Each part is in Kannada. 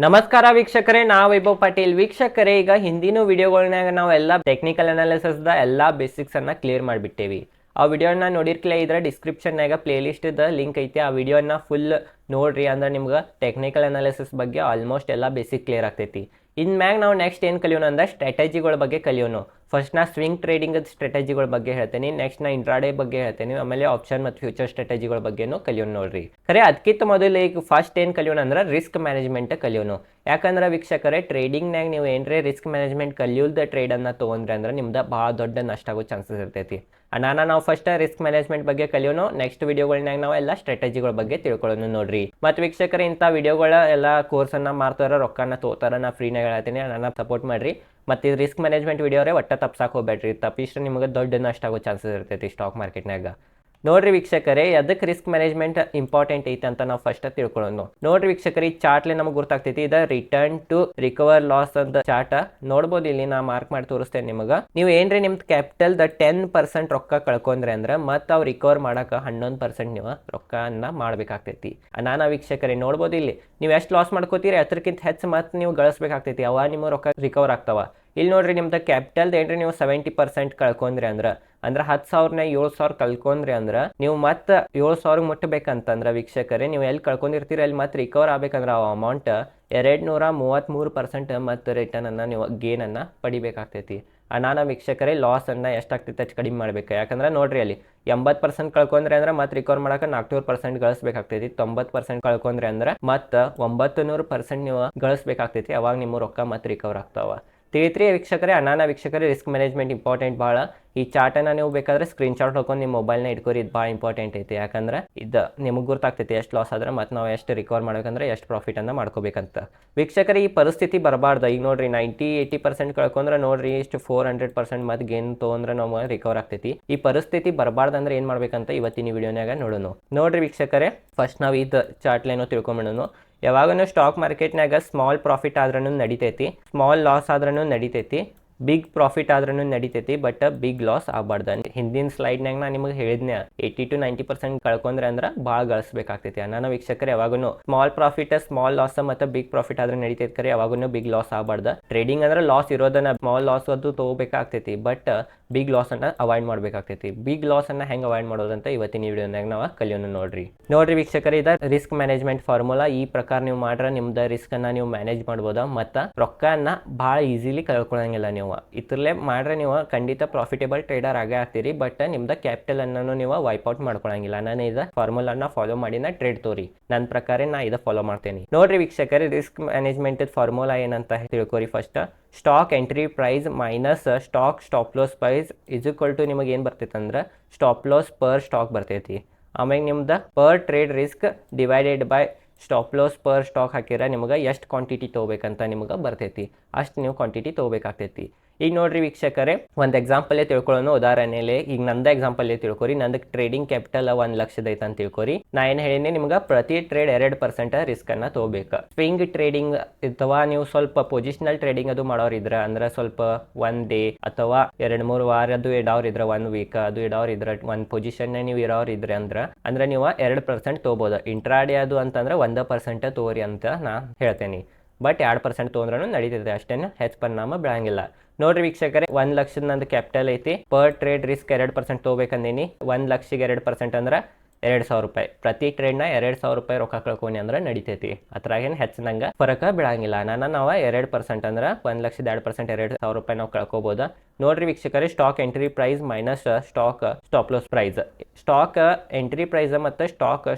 ನಮಸ್ಕಾರ ವೀಕ್ಷಕರೇ, ನಾವು ವೈಭವ್ ಪಾಟೀಲ್. ವೀಕ್ಷಕರೇ, ಈಗ ಹಿಂದಿನ ವಿಡಿಯೋಗಳನ್ನಾಗ ನಾವು ಎಲ್ಲ ಟೆಕ್ನಿಕಲ್ ಅನಾಲಿಸಿಸ್ ದ ಎಲ್ಲ ಬೇಸಿಕ್ಸ್ ಅನ್ನ ಕ್ಲಿಯರ್ ಮಾಡಿಬಿಟ್ಟೇವಿ. ಆ ವಿಡಿಯೋನ ನೋಡಿರ್ಕಲೇ ಇದ್ರೆ ಡಿಸ್ಕ್ರಿಪ್ಷನ್ನಾಗ ಪ್ಲೇ ಲಿಸ್ಟ್ ದ ಲಿಂಕ್ ಐತಿ. ಆ ವಿಡಿಯೋನ ಫುಲ್ ನೋಡ್ರಿ, ಅಂದ್ರೆ ನಿಮ್ಗೆ ಟೆಕ್ನಿಕಲ್ ಅನಾಲಿಸಿಸ್ ಬಗ್ಗೆ ಆಲ್ಮೋಸ್ಟ್ ಎಲ್ಲ ಬೇಸಿಕ್ ಕ್ಲಿಯರ್ ಆಗ್ತೈತಿ. ಇನ್ಮ್ಯಾಗ ನಾವು ನೆಕ್ಸ್ಟ್ ಏನು ಕಲಿಯೋಣ ಅಂದ್ರೆ ಸ್ಟ್ರಾಟಜಿಗಳ ಬಗ್ಗೆ ಕಲಿಯೋಣ. ಫಸ್ಟ್ ನಾ ಸ್ವಿಂಗ್ ಟ್ರೇಡಿಂಗ್ ಸ್ಟ್ರಾಟಜಿಗಳ ಬಗ್ಗೆ ಹೇಳ್ತೇನೆ, ನೆಕ್ಸ್ಟ್ ನಾ ಇಂಟ್ರಾಡೇ ಬಗ್ಗೆ ಹೇಳ್ತೇನೆ, ಆಮೇಲೆ ಆಪ್ಷನ್ ಮತ್ತು ಫ್ಯೂಚರ್ ಸ್ಟ್ರಾಟಜಿಗಳ ಬಗ್ಗೆನೂ ಕಲಿಯೋಣ ನೋಡ್ರಿ. ಖರೆ ಅದಕ್ಕಿಂತ ಮೊದಲು ಈಗ ಫಸ್ಟ್ ಏನು ಕಲಿಯೋಣ ಅಂದ್ರೆ ರಿಸ್ಕ್ ಮ್ಯಾನೇಜ್ಮೆಂಟ್ ಕಲಿಯೋಣ. ಯಾಕಂದ್ರೆ ವೀಕ್ಷಕರೇ, ಟ್ರೇಡಿಂಗ್ನಾಗ ನೀವು ಏನ್ರೇ ರಿಸ್ಕ್ ಮ್ಯಾನೇಜ್ಮೆಂಟ್ ಕಲಿಯುಲ್ದ ಟ್ರೇಡನ್ನು ತೊಗೊಂಡ್ರೆ ಅಂದ್ರೆ ನಿಮ್ದು ಭಾಳ ದೊಡ್ಡ ನಷ್ಟ ಆಗೋ ಚಾನ್ಸಸ್ ಇರ್ತೈತಿ. ನಾವು ಫಸ್ಟ್ ರಿಸ್ಕ್ ಮ್ಯಾನೇಜ್ಮೆಂಟ್ ಬಗ್ಗೆ ಕಲಿಯೋಣ. ನೆಕ್ಸ್ಟ್ ವಿಡಿಯೋಗಳನ್ನಾಗ ನಾವು ಎಲ್ಲ ಸ್ಟ್ರಾಟಜಿಗಳ ಬಗ್ಗೆ ತಿಳ್ಕೊಳ್ಳೋಣ ನೋಡ್ರಿ. ಮತ್ತು ವೀಕ್ಷಕರೇ, ಇಂಥ ವಿಡಿಯೋಗಳ ಎಲ್ಲ ಕೋರ್ಸನ್ನು ಮಾಡ್ತಾರ, ರೊಕ್ಕನ ತೋತಾರ, ನಾ ಫ್ರೀನಾಗ ಹೇಳ್ತೀನಿ, ನನ್ನ ಸಪೋರ್ಟ್ ಮಾಡಿರಿ. ಮತ್ತು ಇದು ರಿಸ್ಕ್ ಮ್ಯಾನೇಜ್ಮೆಂಟ್ ವಿಡಿಯೋರೇ ಒಟ್ಟ ತಪ್ಸಕ್ಕೆ ಹೋಗ್ಬೇಡ್ರಿ. ತಪ್ಪಿದ್ರೆ ನಿಮಗೆ ದೊಡ್ಡ ನಷ್ಟ ಆಗೋ ಚಾನ್ಸಸ್ ಇರ್ತೈತಿ ಸ್ಟಾಕ್ ಮಾರ್ಕೆಟ್ನಾಗ. ನೋಡ್ರಿ ವೀಕ್ಷಕರೇ, ಅದಕ್ಕೆ ರಿಸ್ಕ್ ಮ್ಯಾನೇಜ್ಮೆಂಟ್ ಇಂಪಾರ್ಟೆಂಟ್ ಐತೆ ಅಂತ ನಾವು ಫಸ್ಟ್ ತಿಳ್ಕೊಳ್ಳೋಣ. ನೋಡ್ರಿ ವೀಕ್ಷಕರೇ, ಈ ಚಾರ್ಟ್ಲಿ ನಮಗೆ ಗೊತ್ತಾಗ್ತೈತಿ, ಇದು ರಿಟರ್ನ್ ಟು ರಿಕವರ್ ಲಾಸ್ ಅಂತ ಚಾರ್ಟ್ ನೋಡ್ಬೋದು. ಇಲ್ಲಿ ನಾ ಮಾರ್ಕ್ ಮಾಡಿ ತೋರಿಸ್ತೇನೆ ನಿಮಗೆ. ನೀವು ಏನ್ರಿ ನಿಮ್ದು ಕ್ಯಾಪಿಟಲ್ ದ 10% ರೊಕ್ಕ ಕಳ್ಕೊಂಡ್ರೆ ಅಂದ್ರೆ ಮತ್ತೆ ಅವು ರಿಕವರ್ ಮಾಡಕ್ಕೆ 11% ನೀವು ರೊಕ್ಕನ ಮಾಡ್ಬೇಕಾಗ್ತೈತಿ. ವೀಕ್ಷಕರೇ ನೋಡ್ಬೋದು, ಇಲ್ಲಿ ನೀವು ಎಷ್ಟು ಲಾಸ್ ಮಾಡ್ಕೋತೀರಿ ಅದಕ್ಕಿಂತ ಹೆಚ್ಚು ಮತ್ತೆ ನೀವು ಗಳಿಸ್ಬೇಕಾಗ್ತೈತಿ. ಅವ ನಿಮ್ಮ ರೊಕ್ಕ ರಿಕವರ್ ಆಗ್ತಾವ. ಇಲ್ಲಿ ನೋಡ್ರಿ, ನಿಮ್ದು ಕ್ಯಾಪಿಟಲ್ ಏನ್ರಿ ನೀವು 70% ಕಳ್ಕೊಂಡ್ರಿ ಅಂದ್ರೆ 10,000ನ 7,000 ಕಳ್ಕೊಂಡ್ರಿ ಅಂದ್ರೆ ನೀವು ಮತ್ತೆ 7,000 ಮುಟ್ಟಬೇಕಂತಂದ್ರೆ ವೀಕ್ಷಕರೇ, ನೀವು ಎಲ್ಲಿ ಕಳ್ಕೊಂಡಿರ್ತೀರಿ ಅಲ್ಲಿ ಮತ್ತೆ ರಿಕವರ್ ಆಗ್ಬೇಕಂದ್ರೆ ಆ ಅಮೌಂಟ್ 233% ಮತ್ತು ರಿಟರ್ನ್ ಅನ್ನ ನೀವು ಗೇನ್ ಅನ್ನ ಪಡಿಬೇಕಾಗ್ತೈತಿ. ವೀಕ್ಷಕರೇ, ಲಾಸ್ ಅನ್ನ ಎಷ್ಟಾಗ್ತೈತೆ ಅಷ್ಟು ಕಡಿಮೆ ಮಾಡ್ಬೇಕು. ಯಾಕಂದ್ರೆ ನೋಡ್ರಿ, ಅಲ್ಲಿ 80% ಕಳ್ಕೊಂಡ್ರೆ ಅಂದ್ರೆ ಮತ್ತೆ ರಿಕವರ್ ಮಾಡಕ್ಕೆ 400% ಗಳಿಸ್ಬೇಕಾಗ್ತೈತಿ. 90% ಕಳ್ಕೊಂಡ್ರೆ ಅಂದ್ರೆ ಮತ್ತೆ 900% ನೀವು ಗಳಿಸ್ಬೇಕಾಗ್ತೈತಿ. ಅವಾಗ ನಿಮ್ಮ ರೊಕ್ಕ ಮತ್ತೆ ರಿಕವರ್ ಆಗ್ತಾವ. ತಿಳಿತ್ರಿ ವೀಕ್ಷಕರೇ. ವೀಕ್ಷಕರೇ, ರಿಸ್ಕ್ ಮ್ಯಾನೇಜ್ಮೆಂಟ್ ಇಂಪಾರ್ಟೆಂಟ್ ಭಾಳ. ಈ ಚಾರ್ಟನ್ನು ನೀವು ಬೇಕಾದ್ರೆ ಸ್ಕ್ರೀನ್ ಶಾಟ್ ಹಾಕೊಂಡು ನಿಮ್ಮ ಮೊಬೈಲ್ನ ಇಟ್ಕೋರಿ. ಇದು ಭಾಳ ಇಂಪಾರ್ಟೆಂಟ್ ಐತಿ. ಯಾಕಂದ್ರೆ ಇದು ನಿಮಗೆ ಗೊತ್ತಾಗ್ತೈತಿ ಎಷ್ಟು ಲಾಸ್ ಆದ್ರೆ ಮತ್ತೆ ನಾವು ಎಷ್ಟು ರಿಕವರ್ ಮಾಡ್ಬೇಕಂದ್ರೆ ಎಷ್ಟು ಪ್ರಾಫಿಟನ್ನು ಮಾಡ್ಕೋಬೇಕಂತ. ವೀಕ್ಷಕರೇ, ಈ ಪರಿಸ್ಥಿತಿ ಬರಬಾರ್ದು. ಈಗ ನೋಡ್ರಿ, 90-80% ಕಳ್ಕೊಂಡ್ರೆ ನೋಡ್ರಿ ಇಷ್ಟು 400% ಮತ್ತೆ ಗೇನ್ ತೊಗೊಂಡ್ರೆ ನಾವು ರಿಕವರ್ ಆಗ್ತೈತಿ. ಈ ಪರಿಸ್ಥಿತಿ ಬರಬಾರ್ದು ಅಂದ್ರೆ ಏನು ಮಾಡ್ಬೇಕಂತ ಇವತ್ತಿನ ವಿಡಿಯೋನಾಗ ನೋಡೋಣ. ನೋಡ್ರಿ ವೀಕ್ಷಕರೇ, ಫಸ್ಟ್ ನಾವು ಇದು ಚಾರ್ಟ್ಲೇನೋ ತಿಳ್ಕೊಂಬಿಡೋಣ. ಯಾವಾಗನೂ ಸ್ಟಾಕ್ ಮಾರ್ಕೆಟ್ನಾಗ ಸ್ಮಾಲ್ ಪ್ರಾಫಿಟ್ ಆದ್ರೂ ನಡಿತೈತಿ, ಸ್ಮಾಲ್ ಲಾಸ್ ಆದ್ರೂ ನಡಿತೈತಿ, ಬಿಗ್ ಪ್ರಾಫಿಟ್ ಆದ್ರೂ ನಡಿತೈತಿ, ಬಟ್ ಬಿಗ್ ಲಾಸ್ ಆಗಬಾರ್ದು. ಹಿಂದಿನ ಸ್ಲೈಡ್ನಾಗ ನಾನು ನಿಮಗೆ ಹೇಳಿದ್ನೆ 80-90% ಕಳ್ಕೊಂಡ್ರೆ ಅಂದ್ರೆ ಭಾಳ ಗಳಿಸ್ಬೇಕಾಗ್ತೈತಿ. ವೀಕ್ಷಕರೇ, ಯಾವಾಗೂ ಸ್ಮಾಲ್ ಪ್ರಾಫಿಟ್, ಸ್ಮಾಲ್ ಲಾಸ್ ಮತ್ತು ಬಿಗ್ ಪ್ರಾಫಿಟ್ ಆದ್ರೆ ನಡಿತೈತಿ. ಕರೆ ಯಾವಾಗೂ ಬಿಗ್ ಲಾಸ್ ಆಗಬಾರ್ದು. ಟ್ರೇಡಿಂಗ್ ಅಂದ್ರೆ ಲಾಸ್ ಇರೋದನ್ನ ಸ್ಮಾಲ್ ಲಾಸ್ ಅದು ತಗೋಬೇಕಾಗ್ತೈತಿ, ಬಟ್ ಬಿಗ್ ಲಾಸ್ ಅನ್ನ ಅವಾಯ್ಡ್ ಮಾಡ್ಬೇಕಾಗ್ತೈತಿ. ಬಿಗ್ ಲಾಸ್ ಅನ್ನ ಹೆಂಗೆ ಅವಾಯ್ಡ್ ಮಾಡೋದಂತ ಇವತ್ತಿನ ವಿಡಿಯೋನಾಗ ನಾವು ಕಲಿಯೋಣ ನೋಡ್ರಿ ವೀಕ್ಷಕರೇ, ಇದು ರಿಸ್ಕ್ ಮ್ಯಾನೇಜ್ಮೆಂಟ್ ಫಾರ್ಮುಲಾ. ಈ ಪ್ರಕಾರ ನೀವು ಮಾಡ್ರೆ ನಿಮ್ದು ರಿಸ್ಕ್ ಅನ್ನ ನೀವು ಮ್ಯಾನೇಜ್ ಮಾಡ್ಬೋದ ಮತ್ತು ರೊಕ್ಕನ ಭಾಳ ಈಸಿಲಿ ಕಳ್ಕೊಳಂಗಿಲ್ಲ. ನೀವು ಇದ್ರಲ್ಲೇ ಮಾಡ್ರೆ ನೀವು ಖಂಡಿತ ಪ್ರಾಫಿಟೇಬಲ್ ಟ್ರೇಡರ್ ಆಗೇ ಆಗ್ತೀರಿ, ಬಟ್ ನಿಮ್ದು ಕ್ಯಾಪಿಟಲ್ ಅನ್ನು ನೀವು ವೈಪ್ಔಟ್ ಮಾಡ್ಕೊಳಂಗಿಲ್ಲ. ನಾನು ಇದು ಫಾರ್ಮುಲಾನ ಫಾಲೋ ಮಾಡಿ ನಾ ಟ್ರೇಡ್ ತೋರಿ. ನನ್ನ ಪ್ರಕಾರ ನಾ ಇದು ಫಾಲೋ ಮಾಡ್ತೇನೆ. ನೋಡ್ರಿ ವೀಕ್ಷಕರೇ, ರಿಸ್ಕ್ ಮ್ಯಾನೇಜ್ಮೆಂಟ್ ಫಾರ್ಮುಲಾ ಏನಂತ ತಿಳ್ಕೊರಿ. First stock entry price minus stop loss price is equal to ನಿಮಗೆ ಏನು ಬರ್ತೈತೆ ಅಂದ್ರೆ ಸ್ಟಾಪ್ ಲಾಸ್ ಪರ್ ಸ್ಟಾಕ್ ಬರ್ತೈತಿ. ಆಮೇಲೆ ನಿಮ್ದು per trade risk divided by stop loss per stock ಹಾಕಿದ್ರೆ ನಿಮಗೆ ಎಷ್ಟು ಕ್ವಾಂಟಿಟಿ ತೊಗೋಬೇಕಂತ ನಿಮಗೆ ಬರ್ತೈತಿ. ಅಷ್ಟು ನೀವು ಕ್ವಾಂಟಿಟಿ ತೊಗೋಬೇಕಾಗ್ತೈತಿ. ಈಗ ನೋಡ್ರಿ ವೀಕ್ಷಕರೇ, ಒಂದು ಎಕ್ಸಾಂಪಲ್ಲೇ ತಿಳ್ಕೊಳ್ಳೋಣ. ಉದಾಹರಣೆಲೆ ಈಗ ನಂದು ಎಕ್ಸಾಂಪಲ್ಲೇ ತಿಳ್ಕೊರಿ. ನಂದು ಟ್ರೇಡಿಂಗ್ ಕ್ಯಾಪಿಟಲ್ 1 ಲಕ್ಷದ ಐತೆ ಅಂತ ತಿಳ್ಕೊರಿ. ನಾ ಏನು ಹೇಳಿನಿ ನಿಮ್ಗೆ, ಪ್ರತಿ ಟ್ರೇಡ್ 2% ರಿಸ್ಕ್ ಅನ್ನ ತೊಗೋಬೇಕು. ಸ್ವಿಂಗ್ ಟ್ರೇಡಿಂಗ್ ಅಥವಾ ನೀವು ಸ್ವಲ್ಪ ಪೊಸಿಷನಲ್ ಟ್ರೇಡಿಂಗ್ ಅದು ಮಾಡೋರಿದ್ರೆ ಅಂದ್ರೆ ಸ್ವಲ್ಪ 1 ಡೇ ಅಥವಾ 2-3 ವಾರ ಅದು ಇಡೋರಿದ್ರೆ 1 ವೀಕ್ ಅದು ಇಡೋರಿದ್ರೆ 1 ಪೊಸಿಷನ್ ನೀವು ಇರೋರಿದ್ರೆ ಅಂದ್ರೆ ನೀವು 2% ತೊಗೋಬೋದು. ಇಂಟ್ರಾಡೇ ಅದು ಅಂತಂದ್ರೆ 1% ತೊಗೋರಿ ಅಂತ ನಾ ಹೇಳ್ತೇನೆ. ಬಟ್ 2% ತೊಗೊಂಡ್ರೂ ನಡೀತೈತೆ, ಅಷ್ಟೇನು ಹೆಚ್ಚು ಪರಿಣಾಮ ಬೀಳಂಗಿಲ್ಲ. ನೋಡ್ರಿ ವೀಕ್ಷಕರೇ, 1 ಲಕ್ಷದ ನಂದು ಕ್ಯಾಪಿಟಲ್ ಐತಿ. Per trade risk 2% ತೊಗೋಬೇಕಂದೀನಿ. 1 ಲಕ್ಷಕ್ಕೆ 2% ಅಂದ್ರೆ 2,000 ರೂಪಾಯಿ. ಪ್ರತಿ ಟ್ರೇಡ್ನ 2,000 ರೂಪಾಯಿ ರೊಕ್ಕ ಕಳ್ಕೊನಿ ಅಂದ್ರೆ ನಡಿತೈತಿ. ಅದ್ರಾಗೇನು ಹೆಚ್ಚು ನಂಗೆ ಫರಕ ಬೀಳಂಗಿಲ್ಲ. ನಾವು 2% ಅಂದ್ರೆ 1 ಲಕ್ಷದ 2% 2,000 ರೂಪಾಯಿ ನಾವು ಕಳ್ಕೊಬೋದು. ನೋಡ್ರಿ ವೀಕ್ಷಕರೇ, stock entry price minus stop loss price. Stock entry price ಮತ್ತು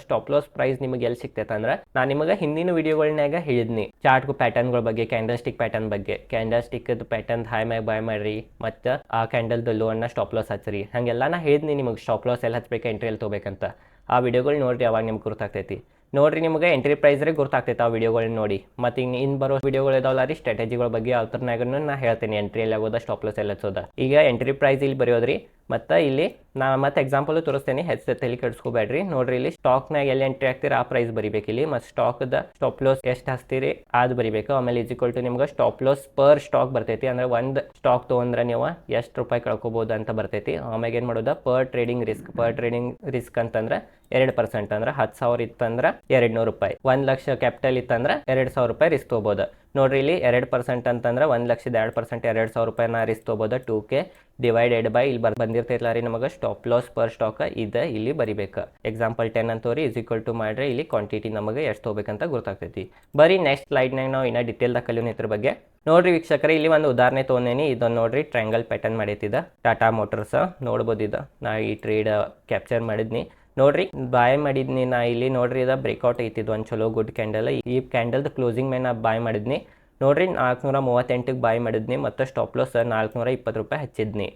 ಸ್ಟಾಪ್ ಲಾಸ್ ಪ್ರೈಸ್ ನಿಮಗೆ ಎಲ್ಲಿ ಸಿಗ್ತೈತೆ ಅಂದ್ರೆ ನಾನು ನಿಮಗೆ ಹಿಂದಿನ ವಿಡಿಯೋಗಳನ್ನಾಗ ಹೇಳಿದ್ನಿ. ಚಾರ್ಟ್ ಪ್ಯಾಟರ್ನ್ಗಳ ಬಗ್ಗೆ, ಕ್ಯಾಂಡಲ್ ಸ್ಟಿಕ್ ಪ್ಯಾಟರ್ನ್ ಬಗ್ಗೆ. ಕ್ಯಾಂಡಲ್ ಸ್ಟಿಕ್ ಪ್ಯಾಟರ್ನ್ ಹೈ ಮ್ಯಾಗ ಬೈ ಮಾಡ್ರಿ ಮತ್ತು ಆ ಕ್ಯಾಂಡಲ್ ಲೋ ಅನ್ನ ಸ್ಟಾಪ್ ಲಾಸ್ ಹಚ್ಚಿರಿ. ಹಾಗೆಲ್ಲ ನಾ ಹೇಳಿದ್ನಿ ನಿಮಗೆ ಸ್ಟಾಪ್ ಲಾಸ್ ಎಲ್ಲಿ ಹಚ್ಬೇಕು, ಎಂಟ್ರಿ ಎಲ್ಲಿ ತೊಗೋಬೇಕಂತ. ಆ ವಿಡಿಯೋಗಳು ನೋಡ್ರಿ, ಅವಾಗ ನಿಮ್ಗೆ ಗೊತ್ತಾಗ್ತೈತಿ. ನೋಡ್ರಿ, ನಿಮಗೆ ಎಂಟ್ರಿ ಪ್ರೈಸ್ರೇ ಗೊತ್ತಾಗ್ತೈತೆ ಆ ವಿಡಿಯೋಗಳನ್ನ ನೋಡಿ. ಮತ್ತು ಇನ್ನು ಬರೋ ವಿಡಿಯೋಗಳು ಇದಾವಲ್ಲ ರೀ ಸ್ಟ್ರಾಟಜಿಗಳ ಬಗ್ಗೆ, ಅದ್ರನಾಗೂ ನಾ ಹೇಳ್ತೀನಿ ಎಂಟ್ರಿ ಎಲ್ಲಿ ಆಗೋದ, ಸ್ಟಾಪ್ ಲಾಸ್ ಎಲ್ಲ ಹಚ್ಚೋದ. ಈಗ ಎಂಟ್ರಿ ಪ್ರೈಸ್ ಇಲ್ಲಿ ಬರೆಯೋದ್ರಿ ಮತ್ತು ಇಲ್ಲಿ ನಾ ಮತ್ತೆ ಎಕ್ಸಾಂಪಲ್ ತೋರಿಸ್ತೇನೆ, ಹೆಚ್ಚು ತಲೆ ಕೆಡಿಸ್ಕೋಬೇಡ್ರಿ. ನೋಡ್ರಿ ಇಲ್ಲಿ ಸ್ಟಾಕ್ನಾಗ ಎಲ್ಲಿ ಎಂಟ್ರಿ ಆಗ್ತೀರಿ ಆ ಪ್ರೈಸ್ ಬರಿಬೇಕು ಇಲ್ಲಿ, ಮತ್ತು ಸ್ಟಾಕ್ದ ಸ್ಟಾಪ್ ಲಾಸ್ ಎಷ್ಟು ಹಚ್ತೀರಿ ಅದು ಬರಿಬೇಕು. ಆಮೇಲೆ ಈಕ್ವಲ್ ಟು ನಿಮ್ಗೆ ಸ್ಟಾಪ್ ಲಾಸ್ ಪರ್ ಸ್ಟಾಕ್ ಬರ್ತೈತಿ, ಅಂದ್ರೆ ಒಂದು ಸ್ಟಾಕ್ ತೊಗೊಂಡ್ರೆ ನೀವು ಎಷ್ಟು ರೂಪಾಯಿ ಕಳ್ಕೊಬೋದು ಅಂತ ಬರ್ತೈತಿ. ಆಮೇಲೆ ಏನು ಮಾಡೋದು, ಪರ್ ಟ್ರೇಡಿಂಗ್ ರಿಸ್ಕ್ ಅಂತಂದ್ರೆ 2%, ಅಂದ್ರೆ 10,000 ಇತ್ತಂದ್ರೆ 200 ರೂಪಾಯಿ. 1 ಲಕ್ಷ ಕ್ಯಾಪಿಟಲ್ ಇತ್ತಂದ್ರೆ 2,000 ರೂಪಾಯಿ ರಿಸ್ಕ್ ತೊಗೋಬೋದು. ನೋಡ್ರಿ ಇಲ್ಲಿ 2% ಅಂತಂದ್ರೆ 1,00,000 2%, 2,000 ರೂಪಾಯಿ ನಾ ರಿಸ್ಕ್ ತೊಗೋಬೋದು. 2K ಡಿವೈಡೆಡ್ ಬೈ ಇಲ್ಲಿ ಬಂದಿರ್ತೈತಲ್ಲ ರೀ ನಮಗೆ ಸ್ಟಾಪ್ ಲಾಸ್ ಪರ್ ಸ್ಟಾಕ್, ಇದು ಇಲ್ಲಿ ಬರಿಬೇಕು. ಎಕ್ಸಾಂಪಲ್ 10 ಅಂತವ್ರಿ ಈಕ್ವಲ್ ಟು ಮಾಡ್ರೆ ಇಲ್ಲಿ ಕ್ವಾಂಟಿಟಿ ನಮಗೆ ಎಷ್ಟು ತೊಗೋಬೇಕಂತ ಗೊತ್ತಾಗ್ತೈತಿ. ಬರೀ ನೆಕ್ಸ್ಟ್ ಸ್ಲೈಡ್ನಾಗ ನಾವು ಇನ್ನೂ ಡಿಟೇಲ್ದಾಗ ಕಲಿಯೋಣ ಇದ್ರ ಬಗ್ಗೆ. ನೋಡ್ರಿ ವೀಕ್ಷಕರೇ, ಇಲ್ಲಿ ಒಂದು ಉದಾಹರಣೆ ತೊಗೊಂಡೇನಿ. ಇದನ್ನು ನೋಡ್ರಿ ಟ್ರಯಾಂಗಲ್ ಪ್ಯಾಟರ್ನ್ ಮಾಡೈತಿದ ಟಾಟಾ ಮೋಟರ್ಸ್ ನೋಡ್ಬೋದು. ಇದು ನಾ ಈ ಟ್ರೇಡ್ ಕ್ಯಾಪ್ಚರ್ ಮಾಡಿದ್ನಿ. ನೋಡ್ರಿ ಬಾಯ್ ಮಾಡಿದ್ನಿ ನಾ ಇಲ್ಲಿ. ನೋಡ್ರಿ ಇದು ಬ್ರೇಕ್ಔಟ್ ಐತಿದ್ದು ಒಂದು ಚಲೋ ಗುಡ್ ಕ್ಯಾಂಡಲ್. ಈ ಕ್ಯಾಂಡಲ್ದು ಕ್ಲೋಸಿಂಗ್ ಮೇಲೆ ನಾ ಬಾಯ್ ಮಾಡಿದ್ನಿ. ನೋಡ್ರಿ 438ಗೆ ಬಾಯ್ ಮಾಡಿದ್ನಿ, ಮತ್ತು ಸ್ಟಾಪ್ ಲಾಸ್ 420 ರೂಪಾಯಿ ಹಚ್ಚಿದ್ನಿ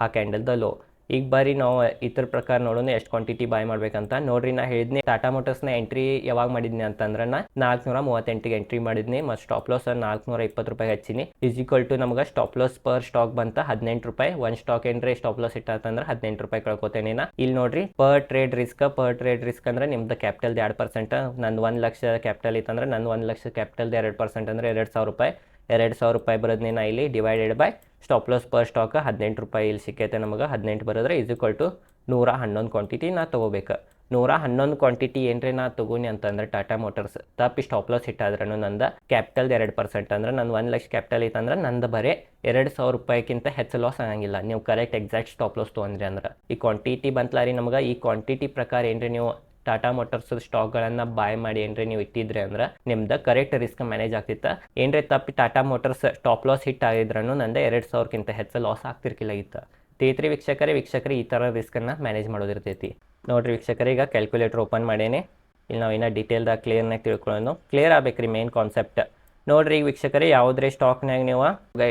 ಆ ಕ್ಯಾಂಡಲ್ದ ಲೋ. ಈಗ ಬರೀ ನಾವು ಇದ್ರ ಪ್ರಕಾರ ನೋಡೋಣ ಎಷ್ಟು ಕ್ವಾಂಟಿಟಿ ಬಾಯ್ ಮಾಡ್ಬೇಕಂತ. ನೋಡ್ರಿ ನಾ ಹೇಳಿದ್ನಿ ಟಾಟಾ ಮೋಟರ್ಸ್ನ ಎಂಟ್ರಿ ಯಾವಾಗ ಮಾಡಿದ್ನಿ ಅಂತಂದ್ರೆ ನಾ 438ಗೆ ಎಂಟ್ರಿ ಮಾಡಿದ್ನಿ, ಮತ್ತು ಸ್ಟಾಪ್ ಲಾಸ್ 420 ರೂಪಾಯಿ ಹಚ್ಚಿನಿ. ಈಕ್ವಲ್ ಟು ನಮ್ಗೆ ಸ್ಟಾಪ್ ಲಾಸ್ ಪರ್ ಸ್ಟಾಕ್ ಬಂತ 18 ರೂಪಾಯಿ. ಒಂದು ಸ್ಟಾಕ್ ಏನ್ರಿ ಸ್ಟಾಪ್ ಲಾಸ್ ಇಟ್ಟಂದ್ರೆ 18 ರೂಪಾಯಿ ಕಳ್ಕೊತೇನೆ ನಾ. ಇಲ್ಲಿ ನೋಡ್ರಿ ಪರ್ ಟ್ರೇಡ್ ರಿಸ್ಕ್ ಅಂದ್ರೆ ನಿಮ್ದು ಕ್ಯಾಪಿಟಲ್ 2%. ನಂದು 1 ಲಕ್ಷ ಕ್ಯಾಪಿಟಲ್ ಇತ್ತಂದ್ರೆ ನಂದು 1 ಲಕ್ಷ ಕ್ಯಾಪಿಟಲ್ 2% ಅಂದ್ರೆ 2,000 ರೂಪಾಯಿ. 2,000 ರೂಪಾಯಿ ಬರೋದ್ನೇ ನಾ ಇಲ್ಲಿ divided by stop loss per stock 18 ರೂಪಾಯಿ ಇಲ್ಲಿ ಸಿಕ್ಕೈತೆ ನಮಗೆ. 18 ಬರೋದ್ರೆ ಈಕ್ವಲ್ ಟು 111 ಕ್ವಾಂಟಿಟಿ ನಾ ತೊಗೋಬೇಕು. 111 ಕ್ವಾಂಟಿಟಿ ಏನ್ರಿ ನಾ ತೊಗೋನಿ ಅಂತಂದ್ರೆ ಟಾಟಾ ಮೋಟರ್ಸ್ ತಪ್ಪಿ ಸ್ಟಾಪ್ ಲಾಸ್ ಇಟ್ಟಾದ್ರೂ ನಂದು ಕ್ಯಾಪಿಟಲ್ 2%, ಅಂದ್ರೆ ನಂದು 1 ಲಕ್ಷ ಕ್ಯಾಪಿಟಲ್ ಐತಂದ್ರೆ ನಂದು ಬರೀ 2,000 ರೂಪಾಯಿಗಿಂತ ಹೆಚ್ಚು ಲಾಸ್ ಆಗಂಗಿಲ್ಲ ನೀವು ಕರೆಕ್ಟ್ ಎಕ್ಸಾಕ್ಟ್ ಸ್ಟಾಪ್ ಲಾಸ್ ತೊಗೊಂಡ್ರಿ ಅಂದ್ರೆ. ಈ ಕ್ವಾಂಟಿಟಿ ಬಂತಲ್ಲ ರೀ ನಮ್ಗೆ, ಈ ಕ್ವಾಂಟಿಟಿ ಪ್ರಕಾರ ಏನ್ರಿ ನೀವು ಟಾಟಾ ಮೋಟರ್ಸ್ ಸ್ಟಾಕ್ಗಳನ್ನು ಬಾಯ್ ಮಾಡಿ ಏನ್ರಿ ನೀವು ಇಟ್ಟಿದ್ರಿ ಅಂದ್ರೆ ನಿಮ್ದು ಕರೆಕ್ಟ್ ರಿಸ್ಕ್ ಮ್ಯಾನೇಜ್ ಆಗ್ತಿತ್ತು. ಏನ್ರಿ ತಪ್ಪಿ Tata motors stop loss hit ಆಗಿದ್ರೂ ನಂದು 2,000ಕ್ಕಿಂತ ಹೆಚ್ಚು ಲಾಸ್ ಆಗ್ತಿರ್ಕಿಲ್ಲ ಇತ್ತು. ತೇತ್ರಿ ವೀಕ್ಷಕರೇ ಈ ಥರ ರಿಸ್ಕನ್ನು ಮ್ಯಾನೇಜ್ ಮಾಡೋದಿರ್ತೈತಿ. ನೋಡಿರಿ ವೀಕ್ಷಕರೇ, ಈಗ ಕ್ಯಾಲ್ಕುಲೇಟರ್ ಓಪನ್ ಮಾಡೇನಿ. ಇಲ್ಲಿ ನಾವು ಇನ್ನೂ ಡೀಟೇಲ್ದಾಗ ಕ್ಲಿಯರ್ನಾಗ ತಿಳ್ಕೊಳ್ಳೋಣ. ಕ್ಲಿಯರ್ ಆಗಬೇಕ್ರಿ ಮೇನ್ ಕಾನ್ಸೆಪ್ಟ್. ನೋಡಿರಿ ಈಗ ವೀಕ್ಷಕರೇ, ಯಾವುದೇ ಸ್ಟಾಕ್ನಾಗ ನೀವು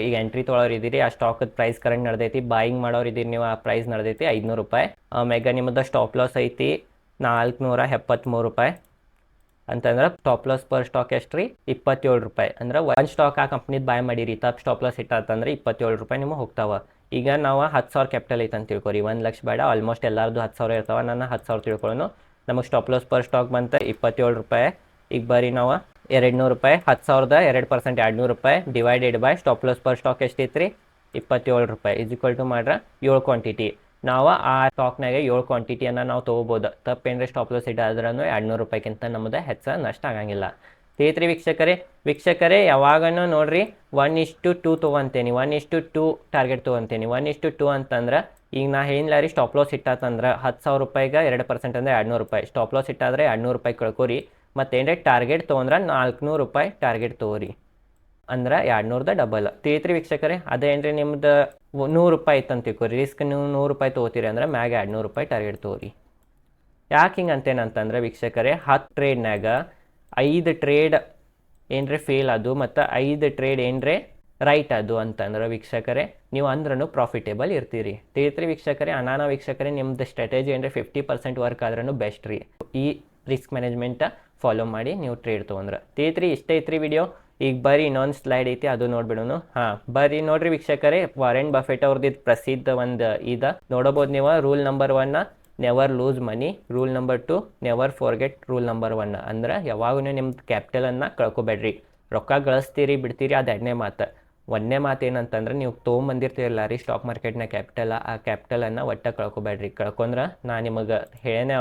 ಈಗ ಎಂಟ್ರಿ ತೊಗೊಳೋರು ಇದ್ದೀರಿ, ಆ ಸ್ಟಾಕದ ಪ್ರೈಸ್ ಕರೆಂಟ್ ನಡೆದೈತಿ. ಬಾಯಿಂಗ್ ಮಾಡೋರು ಇದ್ದೀರಿ ನೀವು, ಆ ಪ್ರೈಸ್ ನಡೆದೈತಿ 500 ರೂಪಾಯಿ. ಆಮ್ಯಾಗ ನಿಮ್ಮದು ಸ್ಟಾಪ್ ಲಾಸ್ ಐತಿ 473 ರೂಪಾಯಿ ಅಂತಂದ್ರೆ ಸ್ಟಾಪ್ ಲಾಸ್ ಪರ್ ಸ್ಟಾಕ್ ಎಷ್ಟು ರೀ 27 ರೂಪಾಯಿ. ಅಂದ್ರೆ ಒಂದು ಸ್ಟಾಕ್ ಆ ಕಂಪ್ನಿದು ಬಾಯ್ ಮಾಡಿರಿ, ತಪ್ಪು ಸ್ಟಾಪ್ ಲಾಸ್ ಇಟ್ಟಂದ್ರೆ 27 ರೂಪಾಯಿ ನಿಮಗೆ ಹೋಗ್ತಾವ. ಈಗ ನಾವು 10,000 ಕ್ಯಾಪಿಟಲ್ ಐತೆ ಅಂತ ತಿಳ್ಕೊರಿ, 1 ಲಕ್ಷ ಬೇಡ, ಆಲ್ಮೋಸ್ಟ್ ಎಲ್ಲರದು 10,000 ಇರ್ತಾವೆ. ನಾನು 10,000 ತಿಳ್ಕೊಳ್ಳೋನು. ನಮಗೆ ಸ್ಟಾಪ್ ಲಾಸ್ ಪರ್ ಸ್ಟಾಕ್ ಬಂತ 27 ರೂಪಾಯಿ. ಈಗ ಬರೀ ನಾವು 200 ರೂಪಾಯಿ, 10,000ದ 2% 200 ರೂಪಾಯಿ divided by stop loss per stock ಎಷ್ಟೈತೆ ರೀ 27 ರೂಪಾಯಿ. ಈಕ್ವಲ್ ಟು ಮಾಡ್ರೆ 7 ಕ್ವಾಂಟಿಟಿ. ನಾವು ಆ ಸ್ಟಾಕ್ನಾಗೆ 7 ಕ್ವಾಂಟಿಟಿಯನ್ನು ನಾವು ತೊಗೋಬೋದು. ತಪ್ಪೇನ್ರಿ ಸ್ಟಾಪ್ ಲಾಸ್ ಇಟ್ಟಾದ್ರೂ 200 ರೂಪಾಯಿಗಿಂತ ನಮ್ಮದು ಹೆಚ್ಚು ನಷ್ಟ ಆಗಂಗಿಲ್ಲ. ತೇತ್ರಿ ವೀಕ್ಷಕರೇ ಯಾವಾಗನೂ ನೋಡ್ರಿ 1:2 ತೊಗೊತೇನೆ, 1:2 ಟಾರ್ಗೆಟ್ ತೊಗೊತೇನೆ. 1:2 ಅಂತಂದ್ರೆ ಈಗ ನಾ ಏನಿಲ್ಲ ರೀ ಸ್ಟಾಪ್ ಲಾಸ್ ಇಟ್ಟಾತಂದ್ರೆ 10,000 ರೂಪಾಯಿಗೆ 2% ಅಂದರೆ 200 ರೂಪಾಯಿ. ಸ್ಟಾಪ್ ಲಾಸ್ ಇಟ್ಟಾದ್ರೆ 200 ರೂಪಾಯಿ ಕಳ್ಕೊರಿ. ಮತ್ತೇನ್ರಿ ಟಾರ್ಗೆಟ್ ತೊಗೊಂಡ್ರೆ 400 ರೂಪಾಯಿ ಟಾರ್ಗೆಟ್ ತೊಗೋರಿ, ಅಂದ್ರೆ 200ದ ಡಬಲ್. ತೇತ್ರಿ ವೀಕ್ಷಕರೇ, ಅದೇನ್ರಿ ನಿಮ್ದು 100 ರೂಪಾಯಿ ಇತ್ತಂತ ತಿಳ್ಕೊರಿ, ರಿಸ್ಕ್ ನೀವು 100 ರೂಪಾಯಿ ತೊಗೋತೀರಿ ಅಂದ್ರೆ ಮ್ಯಾಗ 200 ರೂಪಾಯಿ ಟಾರ್ಗೆಟ್ ತೊಗೋರಿ. ಯಾಕೆ ಹಿಂಗೆ ಅಂತೇನಂತಂದ್ರೆ ವೀಕ್ಷಕರೇ, 10 ಟ್ರೇಡ್ನಾಗ 5 ಟ್ರೇಡ್ ಏನ್ರಿ ಫೇಲ್ ಅದು, ಮತ್ತು 5 ಟ್ರೇಡ್ ಏನ್ರಿ ರೈಟ್ ಅದು ಅಂತಂದ್ರೆ ವೀಕ್ಷಕರೇ ನೀವು ಅಂದ್ರೂ ಪ್ರಾಫಿಟೇಬಲ್ ಇರ್ತೀರಿ. ತೇತ್ರಿ ವೀಕ್ಷಕರೇ, ಅನಾನ ವೀಕ್ಷಕರೇ, ನಿಮ್ದು ಸ್ಟ್ರಾಟಜಿ ಏನ್ರಿ 50% ವರ್ಕ್ ಆದ್ರೂ ಬೆಸ್ಟ್ ರೀ. ಈ ರಿಸ್ಕ್ ಮ್ಯಾನೇಜ್ಮೆಂಟ್ ಫಾಲೋ ಮಾಡಿ ನೀವು ಟ್ರೇಡ್ ತೊಗೊಂಡ್ರೆ. ತೇತ್ರಿ ಇಷ್ಟ ಐತ್ರಿ ವಿಡಿಯೋ. ಈಗ ಬರೀ ಇನ್ನೊಂದು ಸ್ಲೈಡ್ ಐತಿ, ಅದು ನೋಡ್ಬಿಡೋನು. ಬರೀ ನೋಡ್ರಿ ವೀಕ್ಷಕರೇ, ವಾರೆನ್ ಬಫೆಟ್ ಅವ್ರದ್ದು ಪ್ರಸಿದ್ಧ ಒಂದು ನೋಡಬಹುದು ನೀವು. Rule number 1 never lose money, rule number 2 never forget rule number 1. ಅಂದ್ರೆ ಯಾವಾಗೂ ನಿಮ್ದು ಕ್ಯಾಪಿಟಲನ್ನು ಕಳ್ಕೊಬೇಡ್ರಿ. ರೊಕ್ಕ ಗಳಿಸ್ತೀರಿ ಬಿಡ್ತೀರಿ, ಅದು 2ನೇ ಮಾತು. 1ನೇ ಮಾತು ಏನಂತಂದ್ರೆ ನೀವು ತೊಗೊಂಬಂದಿರ್ತೀರಲ್ಲ ರೀ ಸ್ಟಾಕ್ ಮಾರ್ಕೆಟ್ನ ಕ್ಯಾಪಿಟಲ್, ಆ ಕ್ಯಾಪಿಟಲನ್ನು ಒಟ್ಟ ಕಳ್ಕೊಬೇಡ್ರಿ. ಕಳ್ಕೊಂಡ್ರೆ ನಾ ನಿಮಗೆ ಹೇಳೇನೆ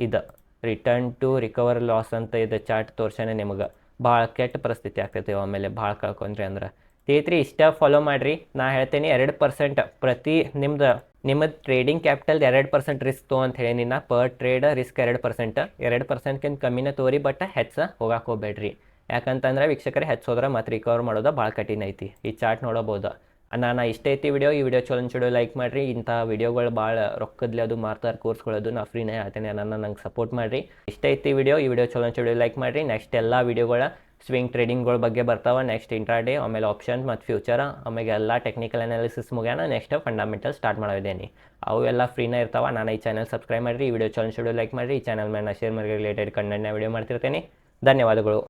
ಇದು ರಿಟರ್ನ್ ಟು ರಿಕವರ್ ಲಾಸ್ ಅಂತ ಇದು ಚಾರ್ಟ್ ತೋರ್ಸೇನೆ ನಿಮಗೆ. ಭಾಳ ಕೆಟ್ಟ ಪರಿಸ್ಥಿತಿ ಆಗ್ತೈತಿ ಆಮೇಲೆ ಭಾಳ ಕಳ್ಕೊಂಡ್ರಿ ಅಂದ್ರೆ. ತೇತ್ರಿ ಇಷ್ಟ ಫಾಲೋ ಮಾಡಿರಿ. ನಾ ಹೇಳ್ತೇನೆ 2% ಪ್ರತಿ ನಿಮ್ಮದು ಟ್ರೇಡಿಂಗ್ ಕ್ಯಾಪಿಟಲ್ 2% ರಿಸ್ಕ್ ತೊಗೊಂತ ಹೇಳಿ ನಾ. ಪರ್ ಟ್ರೇಡ್ ರಿಸ್ಕ್ 2%ಕಿಂತ ಕಮ್ಮಿನೇ ತೋರಿ, ಬಟ್ ಹೆಚ್ಚು ಹೋಗಕ್ಕೆ ಹೋಗ್ಬೇಡ್ರಿ. ಯಾಕಂತಂದ್ರೆ ವೀಕ್ಷಕರೇ ಹೆಚ್ಚು ಹೋದ್ರೆ ಮತ್ತೆ ರಿಕವರ್ ಮಾಡೋದು ಭಾಳ ಕಠಿಣ ಐತಿ. ಈ ಚಾರ್ಟ್ ನೋಡಬಹುದು. ನಾನು ಇಷ್ಟ ಐತಿ ವಿಡಿಯೋ. ಈ ವಿಡಿಯೋ ಚಲೋ ಲೈಕ್ ಮಾಡಿರಿ. ಇಂಥ ವಿಡಿಯೋಗಳು ಭಾಳ ರೊಕ್ಕದ್ಲಿ ಅದು ಮಾರ್ತಾರೆ ಕೋರ್ಸ್ಗಳದು, ನಾ ಫ್ರೀನೇ ಹೇಳ್ತೇನೆ. ನಂಗೆ ಸಪೋರ್ಟ್ ಮಾಡಿರಿ. ಇಷ್ಟ ಐತಿ ವಿಡಿಯೋ. ಈ ವಿಡಿಯೋ ಚಲೋ ಲೈಕ್ ಮಾಡಿರಿ. ನೆಕ್ಸ್ಟ್ ಎಲ್ಲ ವಿಡಿಯೋಗಳ ಸ್ವಿಂಗ್ ಟ್ರೇಡಿಂಗ್ಗಳ ಬಗ್ಗೆ ಬರ್ತಾವೆ. ನೆಕ್ಸ್ಟ್ ಇಂಟ್ರಾಡೇ, ಆಮೇಲೆ ಆಪ್ಷನ್ ಮತ್ತು ಫ್ಯೂಚರ್, ಆಮೇಲೆ ಎಲ್ಲ ಟೆಕ್ನಿಕಲ್ ಅನಾಲಿಸಿಸ್ ಮುಗ್ಯಾನ. ನೆಕ್ಸ್ಟ್ ಫಂಡಮೆಂಟಲ್ ಸ್ಟಾರ್ಟ್ ಮಾಡಿದ್ದೇನೆ. ಅವು ಎಲ್ಲ ಫ್ರೀನೇ ಇರ್ತಾವೆ. ನಾನು ಈ ಚಾನಲ್ ಸಬ್ಸ್ಕ್ರೈಬ್ ಮಾಡಿರಿ. ಈ ವಿಡಿಯೋ ಚಲೋ ಲೈಕ್ ಮಾಡಿರಿ. ಈ ಚಾನಲ್ ಮೇಲೆ ಶೇರ್ ಮಾಡಿ ರಿಲೇಟೆಡ್ ಕಂಟೆಂಟ್ನ ವಿಡಿಯೋ ಮಾಡ್ತಿರ್ತೇನೆ. ಧನ್ಯವಾದಗಳು.